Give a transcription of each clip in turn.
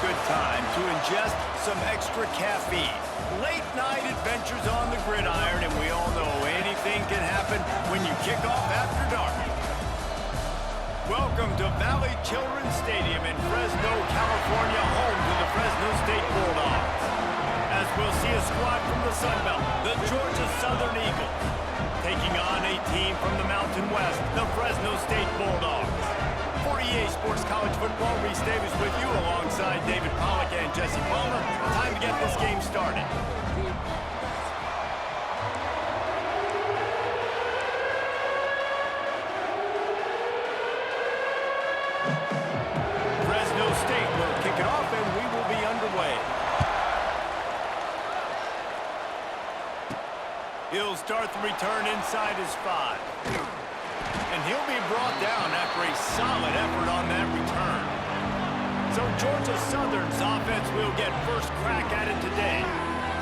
good time to ingest some extra caffeine. Late night adventures on the gridiron, and we all know anything can happen when you kick off after dark. Welcome to Valley Children's Stadium in Fresno, California, home to the Fresno State Bulldogs. As we'll see a squad from the Sun Belt, the Georgia Southern Eagles, taking on a team from the Mountain West, the Fresno State Bulldogs. For EA Sports College Football, Reese Davis with you alongside David Pollack and Jesse Palmer. Time to get this game started. Fresno State will kick it off and we will be underway. He'll start the return inside his 5. And he'll be brought down after a solid effort on that return. So Georgia Southern's offense will get first crack at it today.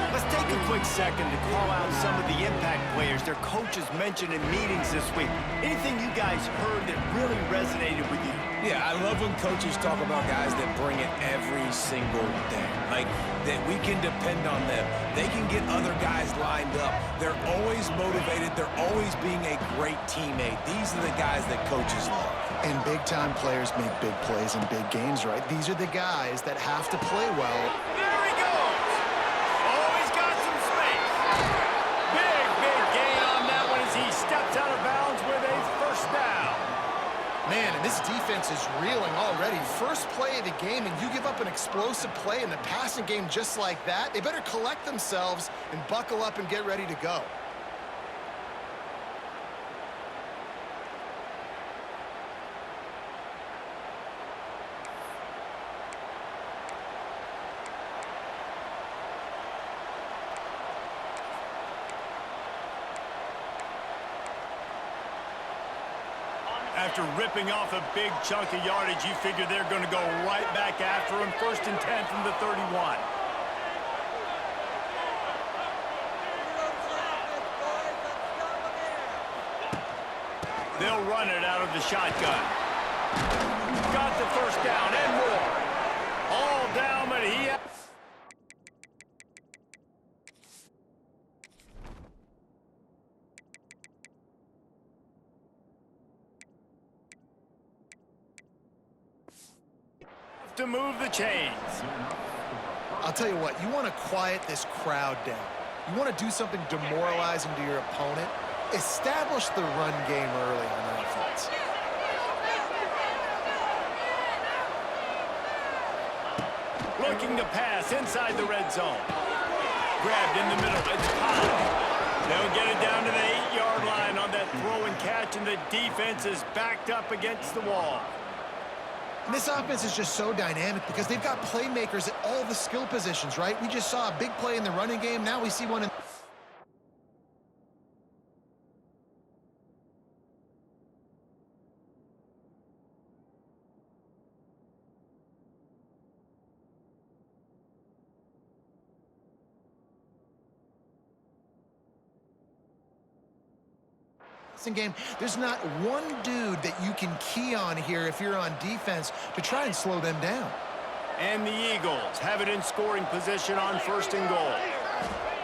Let's take a quick second to call out some of the impact players their coaches mentioned in meetings this week. Anything you guys heard that really resonated with you? Yeah, I love when coaches talk about guys that bring it every single day. Like, that we can depend on them. They can get other guys lined up. They're always motivated. They're always being a great teammate. These are the guys that coaches love. And big-time players make big plays in big games, right? These are the guys that have to play well. There he goes! Oh, he's got some space. Big gain on that one as he steps out of bounds with a first down. Man, and this defense is reeling already. First play of the game, and you give up an explosive play in the passing game just like that. They better collect themselves and buckle up and get ready to go. After ripping off a big chunk of yardage, you figure they're going to go right back after him. 1st and 10 from the 31. They'll run it out of the shotgun. Got the first down and more. All down, but he... to move the chains. I'll tell you what, you want to quiet this crowd down. You want to do something demoralizing to your opponent. Establish the run game early on offense. Looking to pass inside the red zone. Grabbed in the middle, it's Pollard. They'll get it down to the 8-yard line on that throw and catch, and the defense is backed up against the wall. And this offense is just so dynamic because they've got playmakers at all the skill positions, right? We just saw a big play in the running game. Now we see one in... game. There's not one dude that you can key on here if you're on defense to try and slow them down. And the Eagles have it in scoring position on 1st and goal.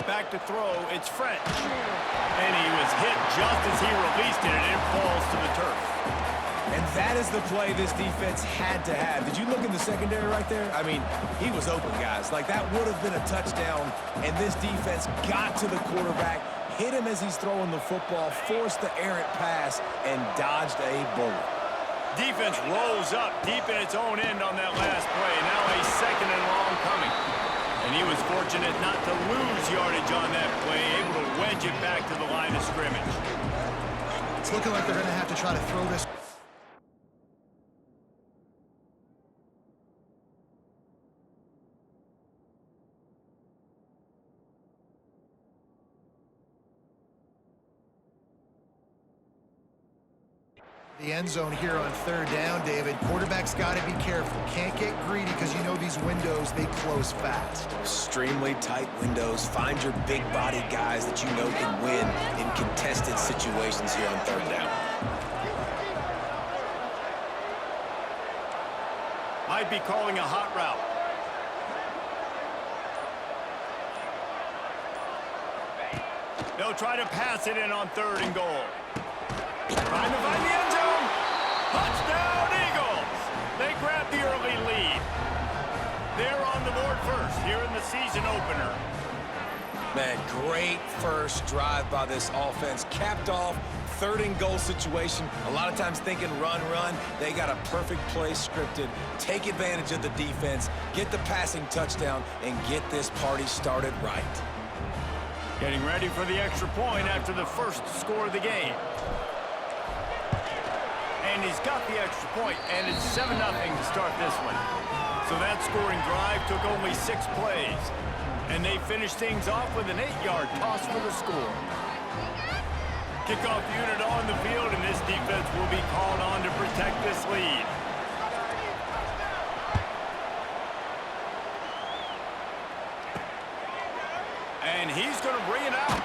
Back to throw, it's French. And he was hit just as he released it, and it falls to the turf. And that is the play this defense had to have. Did you look in the secondary right there? I mean, he was open, guys. Like, that would have been a touchdown, and this defense got to the quarterback, hit him as he's throwing the football, forced the errant pass, and dodged a bullet. Defense rose up deep in its own end on that last play. Now a 2nd and long coming. And he was fortunate not to lose yardage on that play, able to wedge it back to the line of scrimmage. It's looking like they're going to have to try to throw this. The end zone here on 3rd down, David. Quarterback's got to be careful. Can't get greedy because you know these windows, they close fast. Extremely tight windows. Find your big body guys that you know can win in contested situations here on 3rd down. Might be calling a hot route. They'll try to pass it in on 3rd and goal. Trying to find the end zone. Touchdown, Eagles! They grab the early lead. They're on the board first here in the season opener. Man, great first drive by this offense. Capped off, 3rd and goal situation. A lot of times thinking run, run. They got a perfect play scripted. Take advantage of the defense, get the passing touchdown, and get this party started right. Getting ready for the extra point after the first score of the game. And he's got the extra point, and it's 7-0 to start this one. So that scoring drive took only 6 plays. And they finished things off with an 8-yard toss for the score. Kickoff unit on the field, and this defense will be called on to protect this lead. And he's going to bring it out.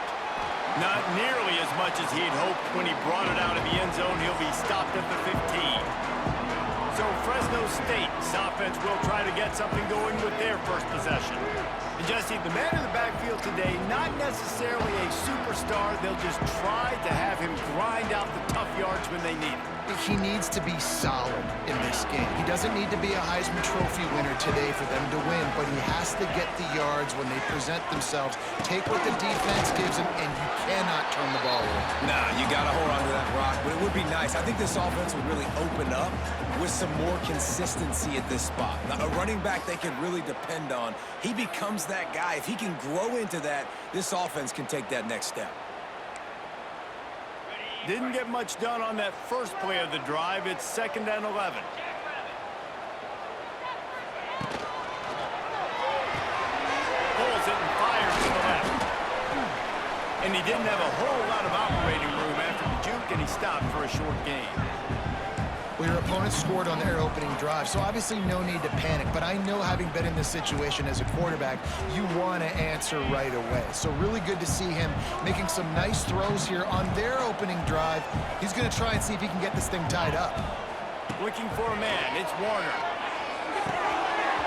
Not nearly as much as he had hoped when he brought it out of the end zone. He'll be stopped at the 15. So Fresno State's offense will try to get something going with their first possession. And Jesse, the man in the backfield today, not necessarily a superstar. They'll just try to have him grind out the tough yards when they need it. He needs to be solid in this game. He doesn't need to be a Heisman Trophy winner today for them to win, but he has to get the yards when they present themselves. Take what the defense gives him, and you cannot turn the ball over. Nah, you got to hold on to that rock, but it would be nice. I think this offense would really open up with some more consistency at this spot. Now, a running back they could really depend on. He becomes that guy. If he can grow into that, this offense can take that next step. Didn't get much done on that first play of the drive. It's 2nd and 11. Pulls it and fires to the left. And he didn't have a whole lot of operating room after the juke, and he stopped for a short gain. Well, your opponent scored on their opening drive, so obviously no need to panic. But I know, having been in this situation as a quarterback, you want to answer right away. So really good to see him making some nice throws here on their opening drive. He's going to try and see if he can get this thing tied up. Looking for a man. It's Warner.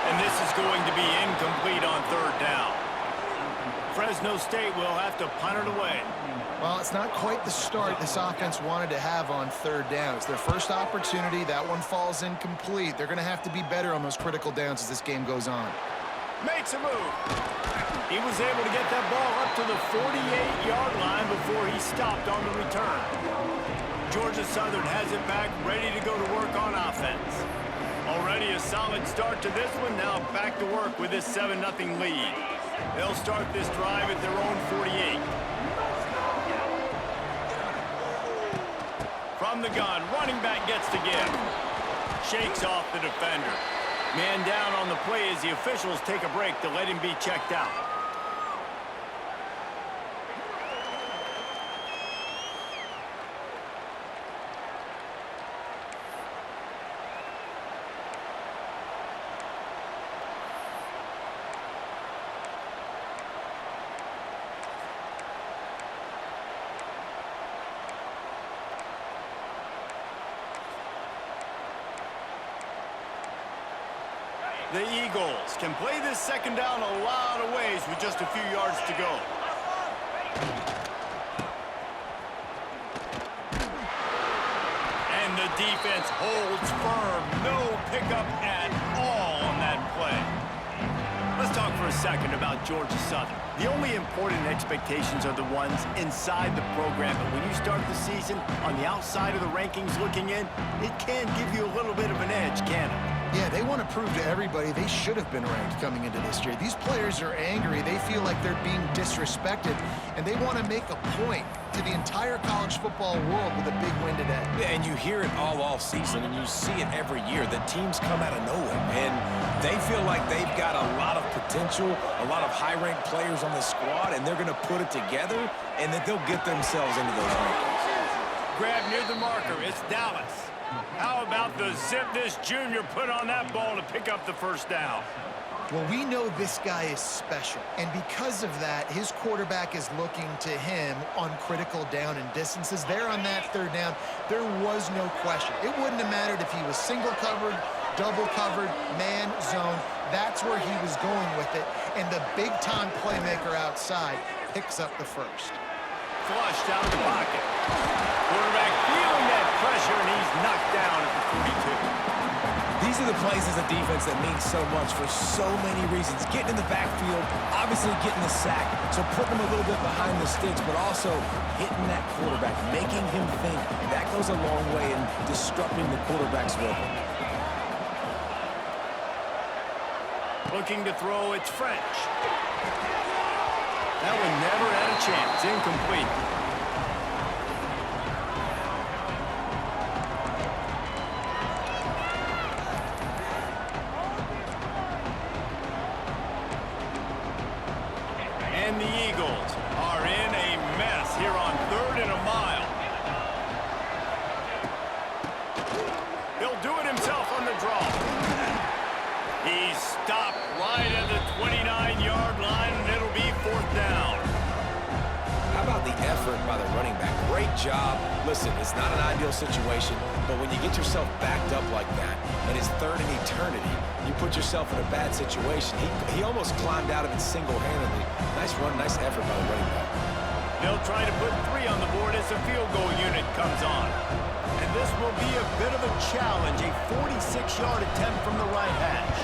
And this is going to be incomplete on 3rd down. Fresno State will have to punt it away. Well, it's not quite the start this offense wanted to have on 3rd down. It's their first opportunity. That one falls incomplete. They're going to have to be better on those critical downs as this game goes on. Makes a move. He was able to get that ball up to the 48-yard line before he stopped on the return. Georgia Southern has it back, ready to go to work on offense. Already a solid start to this one. Now back to work with this 7-0 lead. They'll start this drive at their own 48. From the gun, running back gets to give. Shakes off the defender. Man down on the play as the officials take a break to let him be checked out. The Eagles can play this 2nd down a lot of ways with just a few yards to go. And the defense holds firm. No pickup at all on that play. Let's talk for a second about Georgia Southern. The only important expectations are the ones inside the program, but when you start the season on the outside of the rankings looking in, it can give you a little bit of an edge, can it? Yeah, they want to prove to everybody they should have been ranked coming into this year. These players are angry. They feel like they're being disrespected, and they want to make a point to the entire college football world with a big win today. Yeah, and you hear it all off season, and you see it every year. The teams come out of nowhere, and they feel like they've got a lot of potential, a lot of high-ranked players on the squad, and they're going to put it together, and that they'll get themselves into those rankings. Grab near the marker. It's Dallas. How about the zip this junior put on that ball to pick up the first down? Well, we know this guy is special, and because of that, his quarterback is looking to him on critical down and distances. There on that 3rd down, there was no question. It wouldn't have mattered if he was single covered, double covered, man, zone. That's where he was going with it, and the big-time playmaker outside picks up the first. flushed out of the pocket. Quarterback feeling that pressure, and he's knocked down at the 42. These are the plays as a defense that mean so much for so many reasons. Getting in the backfield, obviously getting the sack, so putting him a little bit behind the sticks, but also hitting that quarterback, making him think. That goes a long way in disrupting the quarterback's rhythm. Looking to throw, it's French. That one never had a chance. Incomplete. And the Eagles are in a mess here on 3rd and a mile. He'll do it himself on the draw. He's stopped right at the 29-yard line, and it'll be 4th down. How about the effort by the running back? Great job. Listen, it's not an ideal situation, but when you get yourself backed up like that, and it's 3rd and eternity, you put yourself in a bad situation. He almost climbed out of it single-handedly. Nice run, nice effort by the running back. They'll try to put 3 on the board as the field goal unit comes on. And this will be a bit of a challenge, a 46-yard attempt from the right hash.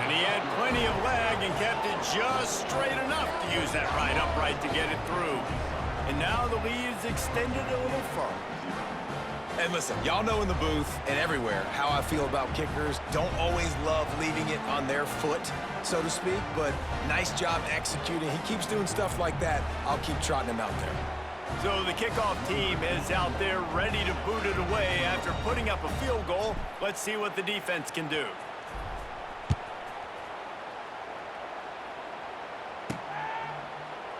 And he had plenty of leg and kept it just straight enough to use that right upright to get it through. And now the lead is extended a little further. And listen, y'all know in the booth and everywhere how I feel about kickers. Don't always love leaving it on their foot, so to speak, but nice job executing. He keeps doing stuff like that. I'll keep trotting him out there. So the kickoff team is out there ready to boot it away after putting up a field goal. Let's see what the defense can do.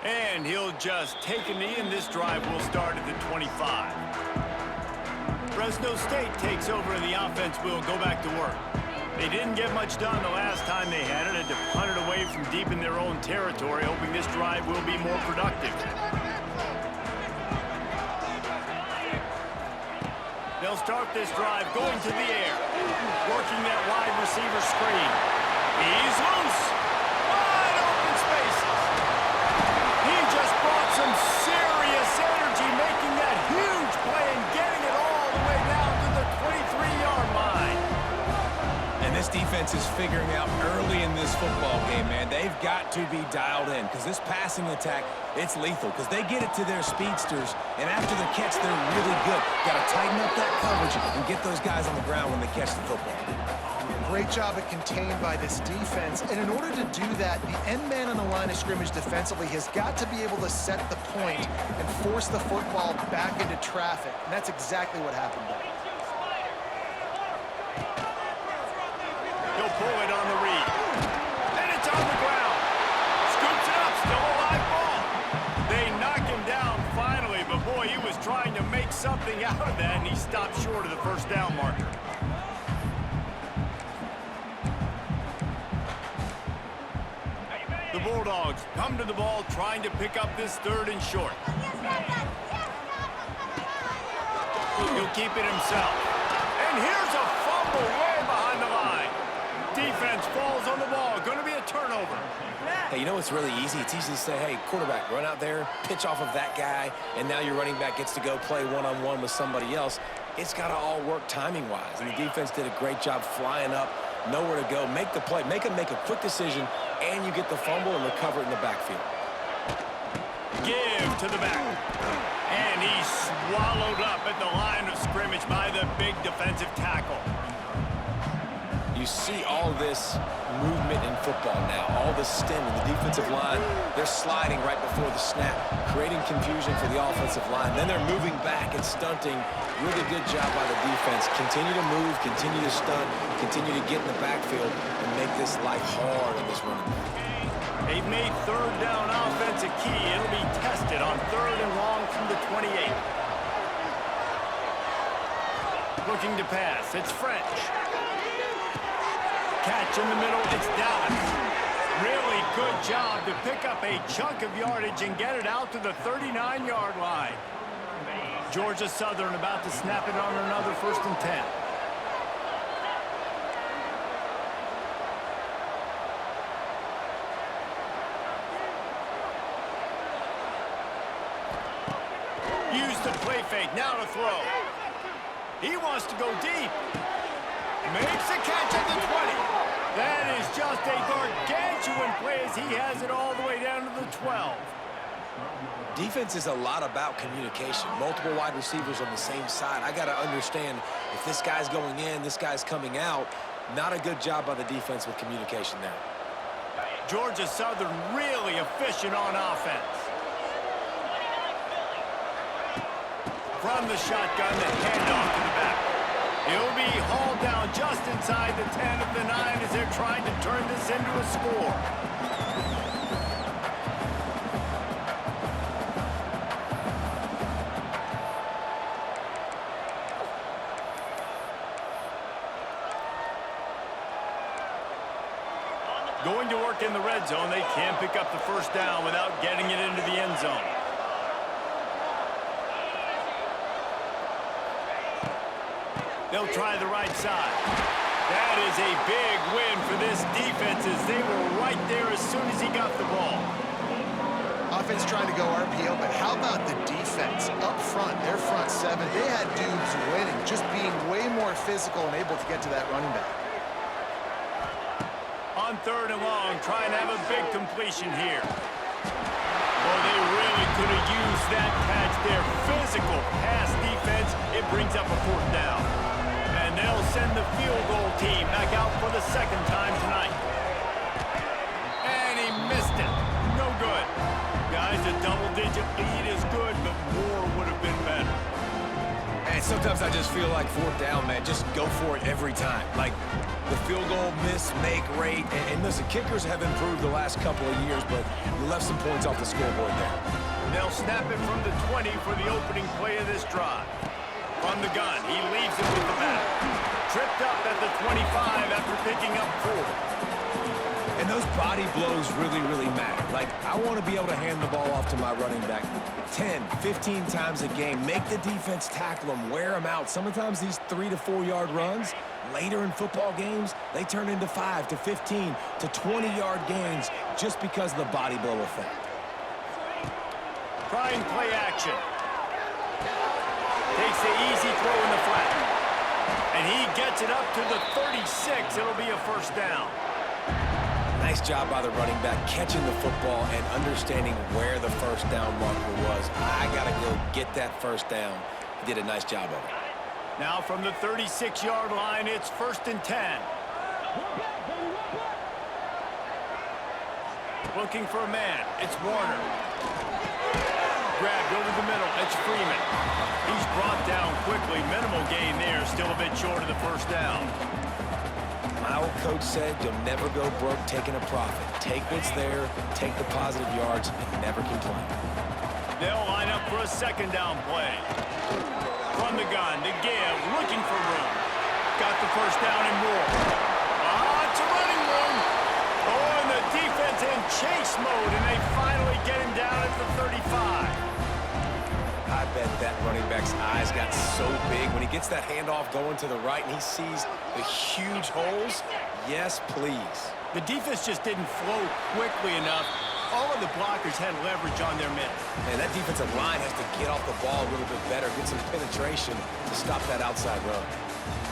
And he'll just take a knee, and this drive will start at the 25. Fresno State takes over, and the offense will go back to work. They didn't get much done the last time they had it, and to punt it away from deep in their own territory, hoping this drive will be more productive. They'll start this drive going to the air, working that wide receiver screen. He's loose. Wide open spaces. He just brought some serious energy, making that huge play and getting it all the way down to the 23-yard line. And this defense is figuring out early in this football game, man. They've got to be dialed in because this passing attack, it's lethal because they get it to their speedsters, and after the catch, they're really good. Got to tighten up that coverage and get those guys on the ground when they catch the football. Great job at contained by this defense. And in order to do that, the end man on the line of scrimmage defensively has got to be able to set the point and force the football back into traffic. And that's exactly what happened there. He'll pull it on the read. And it's on the ground. Scoops it up, still a live ball. They knock him down finally, but boy, he was trying to make something out of that, and he stopped short of the first down marker. The Bulldogs come to the ball trying to pick up this 3rd and short. He'll keep it himself. And here's a fumble way behind the line. Defense falls on the ball. Going to be a turnover. Hey, you know what's really easy? It's easy to say, hey, quarterback, run out there, pitch off of that guy, and now your running back gets to go play one-on-one with somebody else. It's got to all work timing-wise, and the defense did a great job flying up, nowhere to go, make the play, make a quick decision, and you get the fumble and recover it in the backfield. Give to the back. And he's swallowed up at the line of scrimmage by the big defensive tackle. You see all this movement in football now, all the stem in the defensive line. They're sliding right before the snap, creating confusion for the offensive line. Then they're moving back and stunting. Really good job by the defense. Continue to move, continue to stunt, continue to get in the backfield and make this life hard in this running back. They've made 3rd down offense a key. It'll be tested on 3rd and long from the 28. Looking to pass, it's French. Catch in the middle, it's Dallas. Really good job to pick up a chunk of yardage and get it out to the 39-yard line. Georgia Southern about to snap it on another 1st and 10. Use the play fake, now to throw. He wants to go deep. Makes a catch at the 20. That is just a gargantuan play as he has it all the way down to the 12. Defense is a lot about communication. Multiple wide receivers on the same side. I got to understand if this guy's going in, this guy's coming out. Not a good job by the defense with communication there. Georgia Southern really efficient on offense. From the shotgun, the handoff to the back. He'll be hauled down just inside the 10 of the 9 as they're trying to turn this into a score. Going to work in the red zone, they can't pick up the first down without getting it into the end zone. They'll try the right side. That is a big win for this defense as they were right there as soon as he got the ball. Offense trying to go RPO, but how about the defense up front? Their front seven, they had dudes winning, just being way more physical and able to get to that running back. On 3rd and long, trying to have a big completion here. Well, they really could have used that catch there. Physical pass defense, it brings up a 4th down. And they'll send the field goal team back out for the 2nd time tonight. And he missed it. No good. Guys, a double-digit lead is good, but more would have been better. And sometimes I just feel like 4th down, man, just go for it every time. Like the field goal miss-make rate. And listen, kickers have improved the last couple of years, but you left some points off the scoreboard there. They'll snap it from the 20 for the opening play of this drive. From the gun, he leaves it with the back. Tripped up at the 25 after picking up 4. And those body blows really, really matter. Like, I want to be able to hand the ball off to my running back 10, 15 times a game. Make the defense tackle them, wear them out. Sometimes these 3 to 4 yard runs, later in football games, they turn into 5 to 15 to 20-yard gains just because of the body blow effect. Trying play action. Takes the easy throw in the flat. And he gets it up to the 36. It'll be a 1st down. Nice job by the running back catching the football and understanding where the 1st down marker was. I got to go get that 1st down. He did a nice job of it. Now from the 36-yard line, it's 1st and 10. Looking for a man. It's Warner. Grabbed over the middle. It's Freeman. He's brought down quickly. Minimal gain there. Still a bit short of the 1st down. My old coach said you'll never go broke taking a profit. Take what's there, take the positive yards, and never complain. They'll line up for a 2nd down play. From the gun to give, looking for room. Got the 1st down and more. It's a running room. Oh, and the defense in chase mode, and they finally get him down at the 35. I bet that running back's eyes got so big when he gets that handoff going to the right and he sees the huge holes. Yes, please. The defense just didn't flow quickly enough. All of the blockers had leverage on their men. And that defensive line has to get off the ball a little bit better, get some penetration to stop that outside run.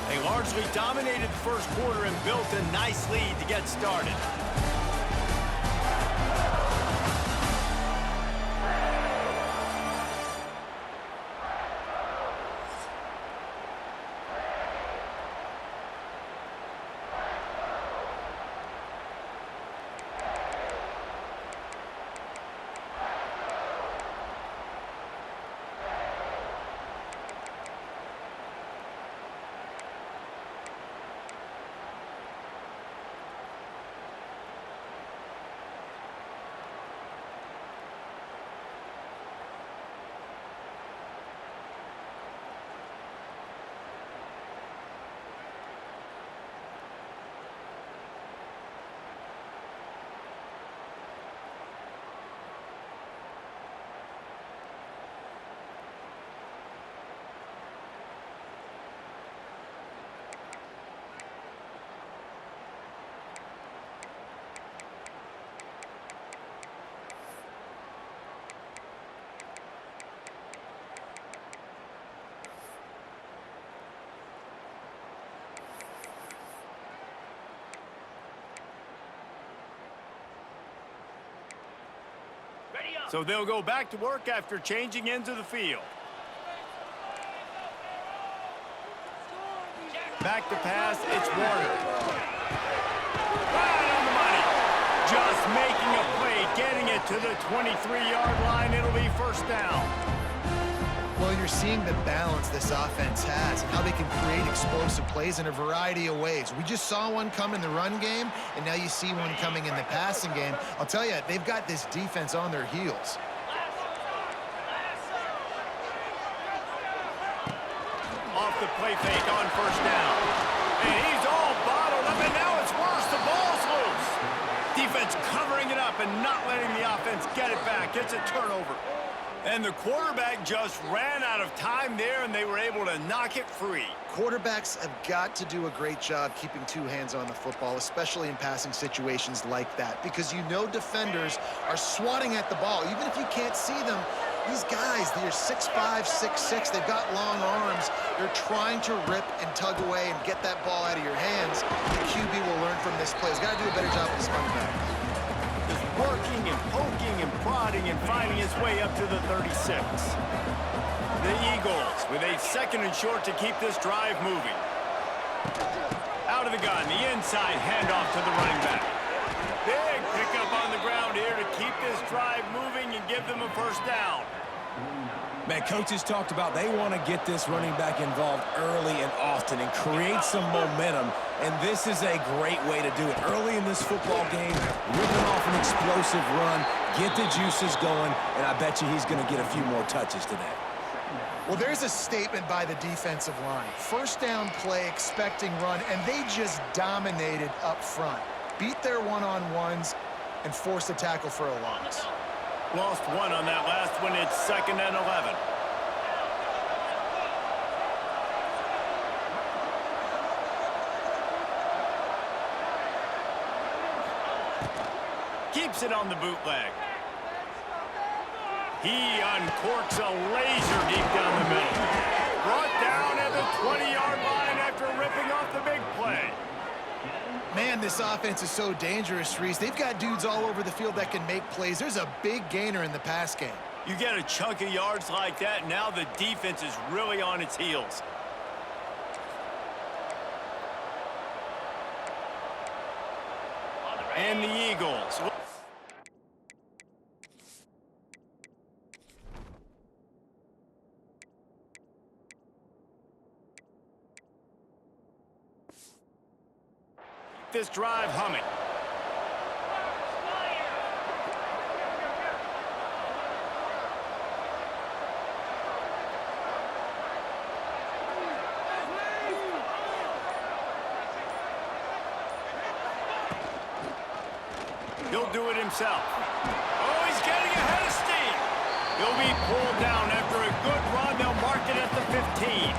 They largely dominated the 1st quarter and built a nice lead to get started. So they'll go back to work after changing ends of the field. Back to pass, it's Warner. Right on the money. Just making a play, getting it to the 23-yard line. It'll be first down. Well, you're seeing the balance this offense has and how they can create explosive plays in a variety of ways. We just saw one come in the run game, and now you see one coming in the passing game. I'll tell you, they've got this defense on their heels. Off the play fake on first down. And he's all bottled up, and now it's worse. The ball's loose. Defense covering it up and not letting the offense get it back. It's a turnover. And the quarterback just ran out of time there, and they were able to knock it free. Quarterbacks have got to do a great job keeping two hands on the football, especially in passing situations like that, because you know defenders are swatting at the ball. Even if you can't see them, these guys, they're 6'5", 6'6", they've got long arms. They're trying to rip and tug away and get that ball out of your hands. The QB will learn from this play. He's got to do a better job with his running back. Just working and poking and prodding and finding his way up to the 36. The Eagles with a second and short to keep this drive moving. Out of the gun, the inside handoff to the running back. Big pickup on the ground here to keep this drive moving and give them a first down. Man, coaches talked about they want to get this running back involved early and often and create some momentum, and this is a great way to do it. Early in this football game, ripping off an explosive run, get the juices going, and I bet you he's going to get a few more touches today. Well, there's a statement by the defensive line. First down play, expecting run, and they just dominated up front. Beat their one-on-ones and forced a tackle for a loss. Lost one on that last one. It's 2nd and 11. Keeps it on the bootleg. He uncorks a laser deep down the middle. Brought down at the 20-yard line after ripping off the big play. Man, this offense is so dangerous, Reese. They've got dudes all over the field that can make plays. There's a big gainer in the pass game. You get a chunk of yards like that, now the defense is really on its heels. And the Eagles. This drive humming. He'll do it himself. Oh, he's getting ahead of steam. He'll be pulled down after a good run. They'll mark it at the 15.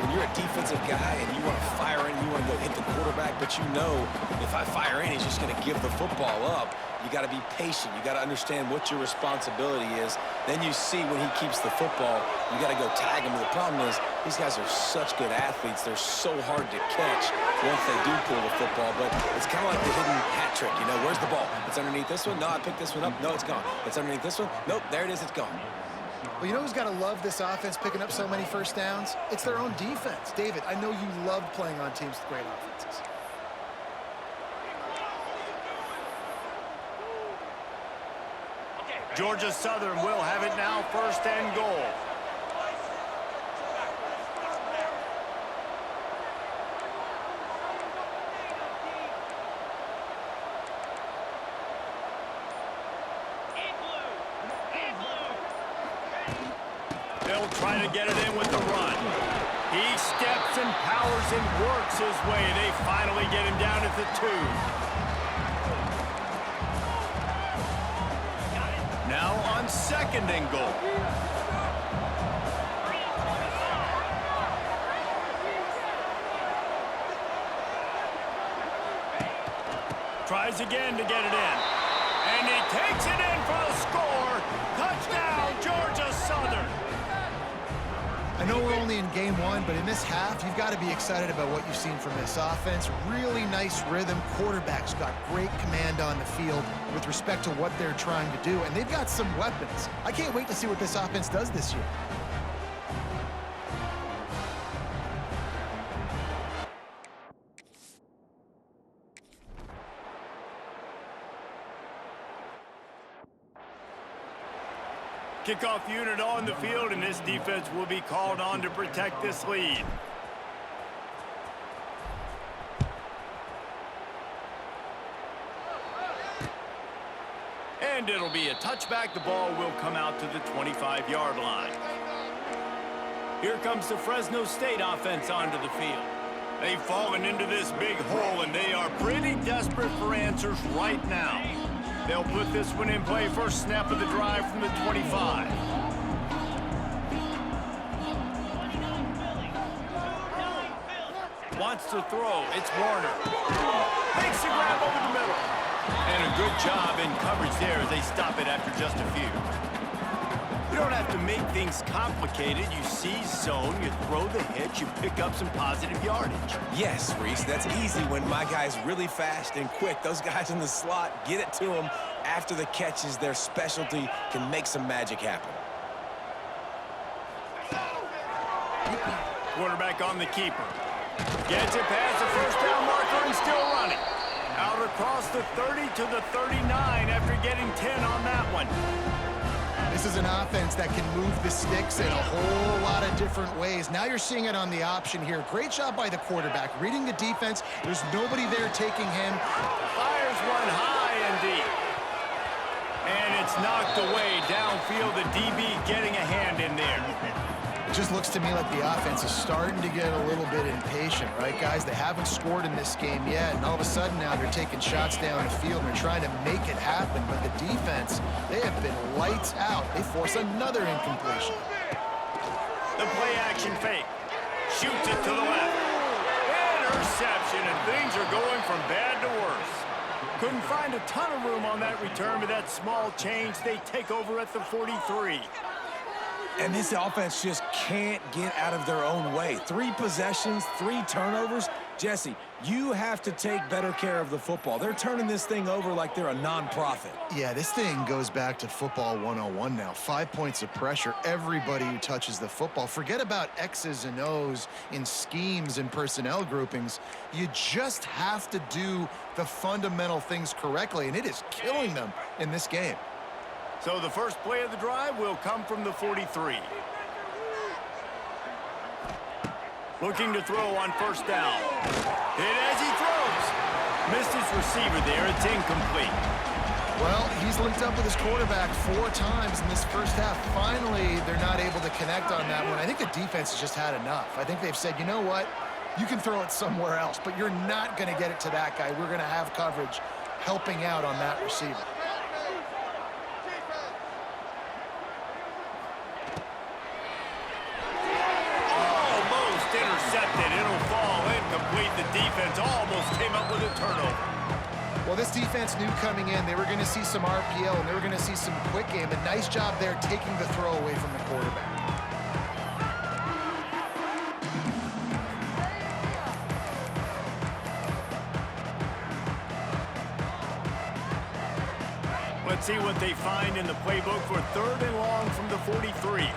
When you're a defensive guy and you want to fire in, you want to go hit the quarterback, but you know if I fire in, he's just going to give the football up. You got to be patient. You got to understand what your responsibility is. Then you see when he keeps the football, you got to go tag him. The problem is these guys are such good athletes. They're so hard to catch once they do pull the football. But it's kind of like the hidden hat trick. You know, where's the ball? It's underneath this one. No, I picked this one up. No, it's gone. It's underneath this one. Nope, there it is. It's gone. Well, you know who's got to love this offense picking up so many first downs? It's their own defense. David, I know you loved playing on teams with great offenses. Georgia Southern will have it now, 1st and goal. They'll try to get it in with the run. He steps and powers and works his way. They finally get him down at the 2. Now on 2nd and goal. Tries again to get it in. And he takes it in for a score. Touchdown, Georgia Southern. I know we're only in game one, but in this half, you've got to be excited about what you've seen from this offense. Really nice rhythm. Quarterback's got great command on the field with respect to what they're trying to do, and they've got some weapons. I can't wait to see what this offense does this year. Kickoff unit on the field, and this defense will be called on to protect this lead. And it'll be a touchback. The ball will come out to the 25-yard line. Here comes the Fresno State offense onto the field. They've fallen into this big hole, and they are pretty desperate for answers right now. They'll put this one in play. First snap of the drive from the 25. Wants to throw. It's Warner. Makes the grab over the middle. And a good job in coverage there as they stop it after just a few. You don't have to make things complicated. You see zone, you throw the hitch, you pick up some positive yardage. Yes, Reese, that's easy when my guy's really fast and quick. Those guys in the slot, get it to them after the catch is their specialty, can make some magic happen. Quarterback on the keeper. Gets it past the first down marker and still running. Out across the 30 to the 39 after getting 10 on that one. This is an offense that can move the sticks in a whole lot of different ways. Now you're seeing it on the option here. Great job by the quarterback. Reading the defense, there's nobody there taking him. Fires one high and deep. And it's knocked away downfield. The DB getting a hand in there. It just looks to me like the offense is starting to get a little bit impatient, right, guys? They haven't scored in this game yet, and all of a sudden now they're taking shots down the field and they're trying to make it happen. But the defense, they have been lights out. They force another incompletion. The play action fake. Shoots it to the left. Interception, and things are going from bad to worse. Couldn't find a ton of room on that return, but that small change, they take over at the 43. And this offense just can't get out of their own way. 3 possessions, 3 turnovers. Jesse, you have to take better care of the football. They're turning this thing over like they're a nonprofit. Yeah, this thing goes back to football 101 now. 5 points of pressure. Everybody who touches the football. Forget about X's and O's in schemes and personnel groupings. You just have to do the fundamental things correctly, and it is killing them in this game. So the first play of the drive will come from the 43. Looking to throw on first down. Hit as he throws. Missed his receiver there. It's incomplete. Well, he's linked up with his quarterback 4 times in this first half. Finally, they're not able to connect on that one. I think the defense has just had enough. I think they've said, you know what? You can throw it somewhere else, but you're not going to get it to that guy. We're going to have coverage helping out on that receiver. Intercepted. It'll fall incomplete. The defense almost came up with a turnover. Well, this defense knew coming in they were going to see some RPO and they were going to see some quick game. A nice job there taking the throw away from the quarterback. Let's see what they find in the playbook for 3rd and long from the 43.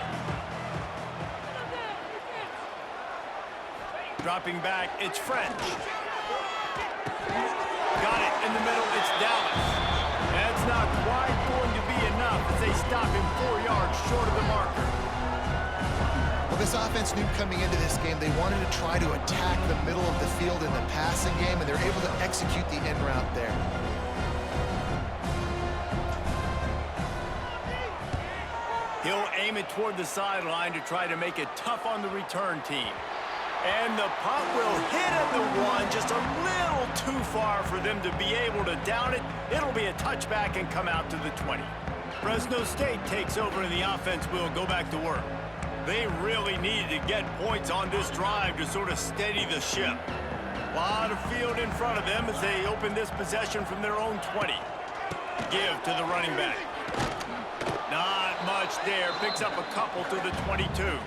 Dropping back, it's French. Got it in the middle, it's Dallas. That's not quite going to be enough as they stop him 4 yards short of the marker. Well, this offense knew coming into this game they wanted to try to attack the middle of the field in the passing game, and they're able to execute the in route there. He'll aim it toward the sideline to try to make it tough on the return team. And the punt will hit at the 1, just a little too far for them to be able to down it. It'll be a touchback and come out to the 20. Fresno State takes over and the offense will go back to work. They really needed to get points on this drive to sort of steady the ship. A lot of field in front of them as they open this possession from their own 20. Give to the running back. Not much there. Picks up a couple to the 22.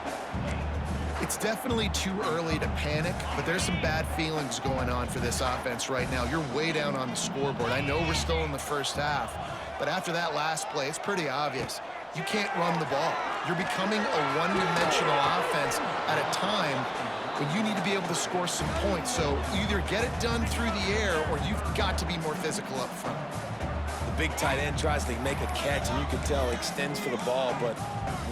It's definitely too early to panic, but there's some bad feelings going on for this offense right now. You're way down on the scoreboard. I know we're still in the first half, but after that last play, it's pretty obvious. You can't run the ball. You're becoming a one-dimensional offense at a time when you need to be able to score some points. So either get it done through the air or you've got to be more physical up front. The big tight end tries to make a catch, and you can tell extends for the ball, but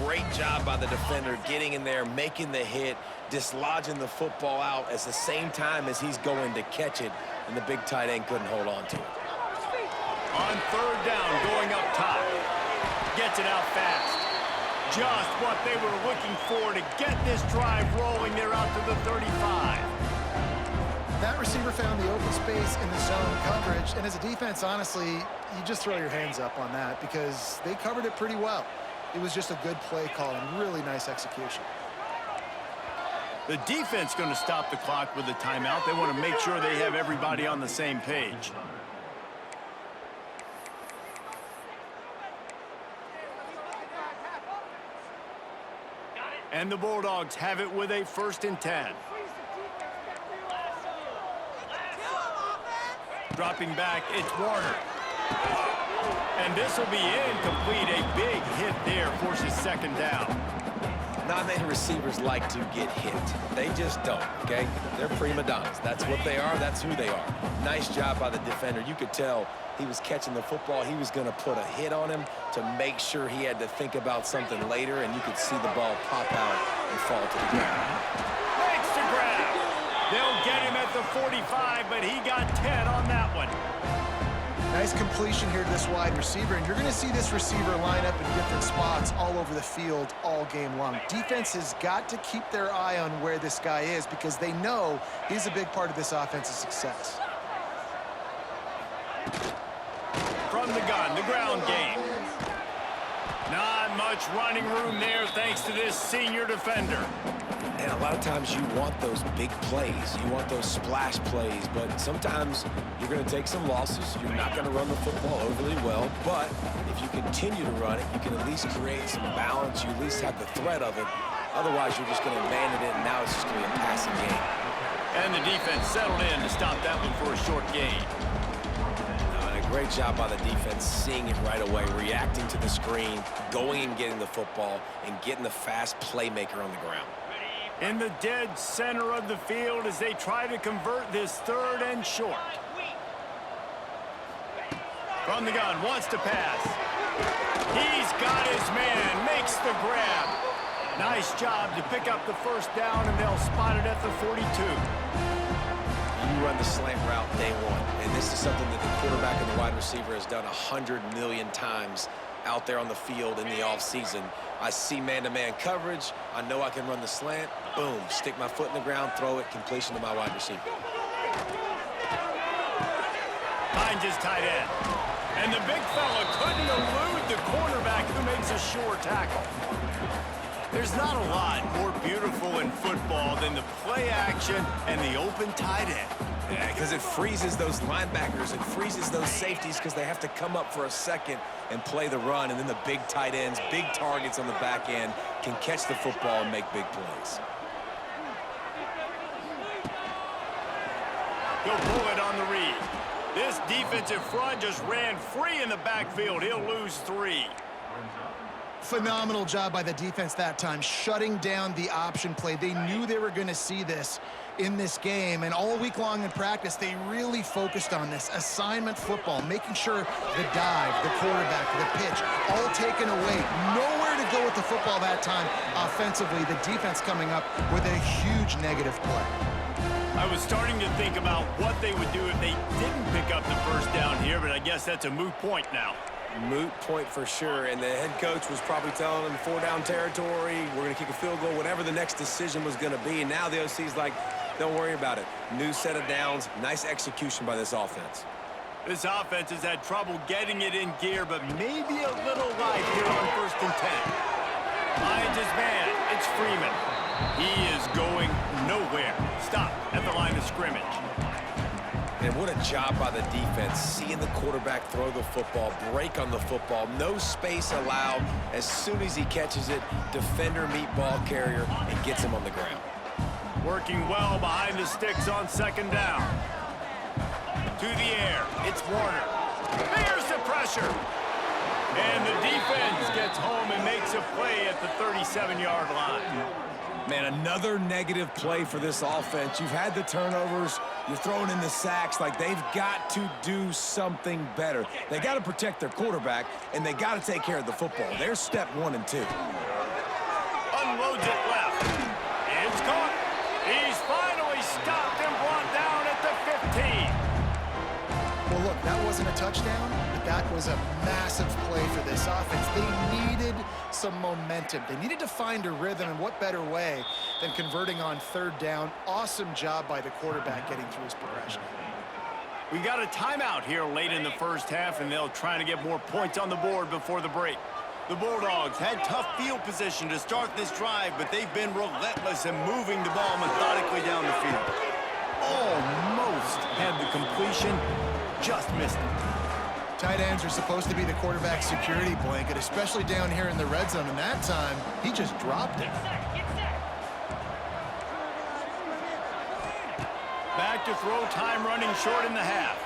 great job by the defender getting in there, making the hit, dislodging the football out at the same time as he's going to catch it, and the big tight end couldn't hold on to it. On third down, going up top. Gets it out fast. Just what they were looking for to get this drive rolling. They're out to the 35. That receiver found the open space in the zone coverage, and as a defense, honestly, you just throw your hands up on that because they covered it pretty well. It was just a good play call and really nice execution. The defense going to stop the clock with a timeout. They want to make sure they have everybody on the same page. And the Bulldogs have it with a 1st and 10. Dropping back, it's Warner. And this will be incomplete. A big hit there forces 2nd down. Not many receivers like to get hit. They just don't, okay? They're prima donnas. That's what they are. That's who they are. Nice job by the defender. You could tell he was catching the football. He was going to put a hit on him to make sure he had to think about something later, and you could see the ball pop out and fall to the ground. Makes the grab. They'll get him at the 45, but he got 10 on that one. Nice completion here to this wide receiver, and you're going to see this receiver line up in different spots all over the field all game long. Defense has got to keep their eye on where this guy is because they know he's a big part of this offense's success. From the gun, the ground game. Not much running room there thanks to this senior defender. And a lot of times you want those big plays. You want those splash plays, but sometimes you're going to take some losses. You're not going to run the football overly well, but if you continue to run it, you can at least create some balance. You at least have the threat of it. Otherwise, you're just going to abandon it, and now it's just going to be a passing game. And the defense settled in to stop that one for a short gain. And a great job by the defense seeing it right away, reacting to the screen, going and getting the football, and getting the fast playmaker on the ground. In the dead center of the field as they try to convert this 3rd and short. From the gun, wants to pass. He's got his man, makes the grab. Nice job to pick up the 1st down, and they'll spot it at the 42. You run the slant route day one, and this is something that the quarterback and the wide receiver has done 100 million times out there on the field in the offseason. I see man-to-man coverage. I know I can run the slant. Boom, stick my foot in the ground, throw it, completion to my wide receiver. Finds his tight end. And the big fella couldn't elude the cornerback who makes a sure tackle. There's not a lot more beautiful in football than the play action and the open tight end. Yeah, because it freezes those linebackers. It freezes those safeties because they have to come up for a second and play the run. And then the big tight ends, big targets on the back end can catch the football and make big plays. He'll pull it on the read. This defensive front just ran free in the backfield. He'll lose 3. Phenomenal job by the defense that time, shutting down the option play. They knew they were going to see this in this game, and all week long in practice, they really focused on this assignment football, making sure the dive, the quarterback, the pitch, all taken away. Nowhere to go with the football that time offensively. The defense coming up with a huge negative play. I was starting to think about what they would do if they didn't pick up the 1st down here, but I guess that's a moot point now. Moot point for sure, and the head coach was probably telling them 4-down territory, we're going to kick a field goal, whatever the next decision was going to be, and now the OC's like, don't worry about it. New set of downs, nice execution by this offense. This offense has had trouble getting it in gear, but maybe a little light here on 1st and 10. Finds his man, it's Freeman. He is going nowhere. Stop at the line of scrimmage. And what a job by the defense, seeing the quarterback throw the football, break on the football, no space allowed. As soon as he catches it, defender meet ball carrier and gets him on the ground. Working well behind the sticks on second down. To the air, it's Warner. There's the pressure. And the defense gets home and makes a play at the 37-yard line. Man, another negative play for this offense. You've had the turnovers. You're throwing in the sacks. Like, they've got to do something better. They got to protect their quarterback, and they got to take care of the football. There's step 1 and 2. Unloads it left. It's caught. He's finally stopped and brought down at the 15. Well, look, that wasn't a touchdown, but that was a massive play for this offense. They needed some momentum. They needed to find a rhythm, and what better way than converting on third down. Awesome job by the quarterback getting through his progression. We got a timeout here late in the first half, and they'll try to get more points on the board before the break. The Bulldogs had tough field position to start this drive, but they've been relentless in moving the ball methodically down the field. Almost had the completion, just missed it. Tight ends are supposed to be the quarterback's security blanket, especially down here in the red zone, and that time, he just dropped it. Back to throw, time running short in the half.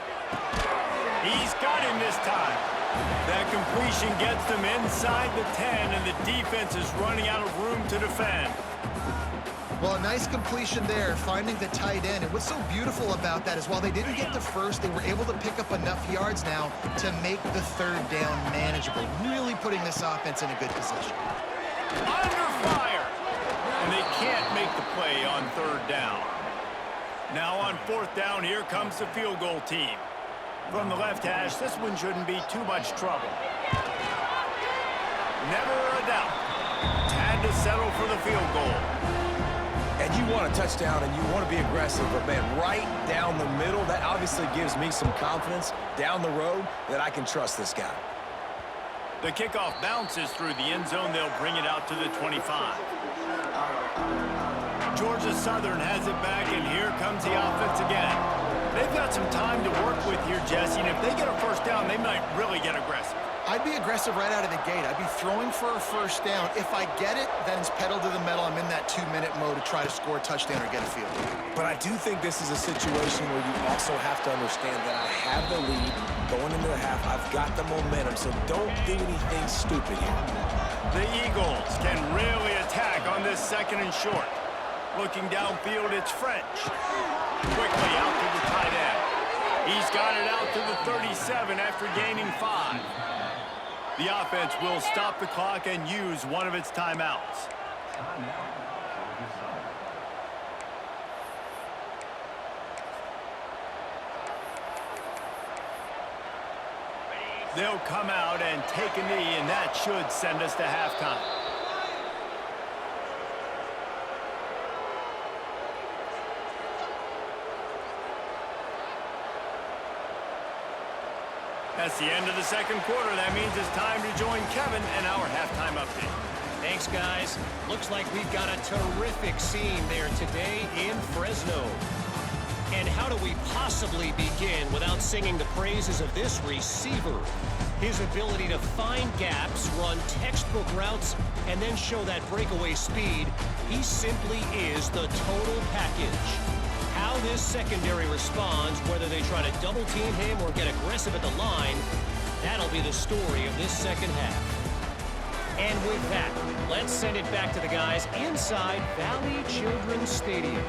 He's got him this time. That completion gets them inside the 10, and the defense is running out of room to defend. Well, a nice completion there, finding the tight end. And what's so beautiful about that is while they didn't get the first, they were able to pick up enough yards now to make the third down manageable, really putting this offense in a good position. Under fire! And they can't make the play on third down. Now on fourth down, here comes the field goal team. From the left hash, this one shouldn't be too much trouble. Never a doubt. Had to settle for the field goal. And you want a touchdown and you want to be aggressive, but man, right down the middle, that obviously gives me some confidence down the road that I can trust this guy. The kickoff bounces through the end zone. They'll bring it out to the 25. Georgia Southern has it back, and here comes the offense again. They've got some time to work with here, Jesse, and if they get a first down, they might really get aggressive. I'd be aggressive right out of the gate. I'd be throwing for a first down. If I get it, then it's pedal to the metal. I'm in that 2-minute mode to try to score a touchdown or get a field goal. But I do think this is a situation where you also have to understand that I have the lead going into the half. I've got the momentum, so don't do anything stupid here. The Eagles can really attack on this second and short. Looking downfield, it's French. Quickly out to the tight end. He's got it out to the 37 after gaining 5. The offense will stop the clock and use one of its timeouts. They'll come out and take a knee, and that should send us to halftime. That's the end of the second quarter. That means it's time to join Kevin and our halftime update. Thanks, guys. Looks like we've got a terrific scene there today in Fresno. And how do we possibly begin without singing the praises of this receiver? His ability to find gaps, run textbook routes, and then show that breakaway speed. He simply is the total package. How this secondary responds, whether they try to double team him or get aggressive at the line, that'll be the story of this second half. And with that, let's send it back to the guys inside Valley Children's Stadium.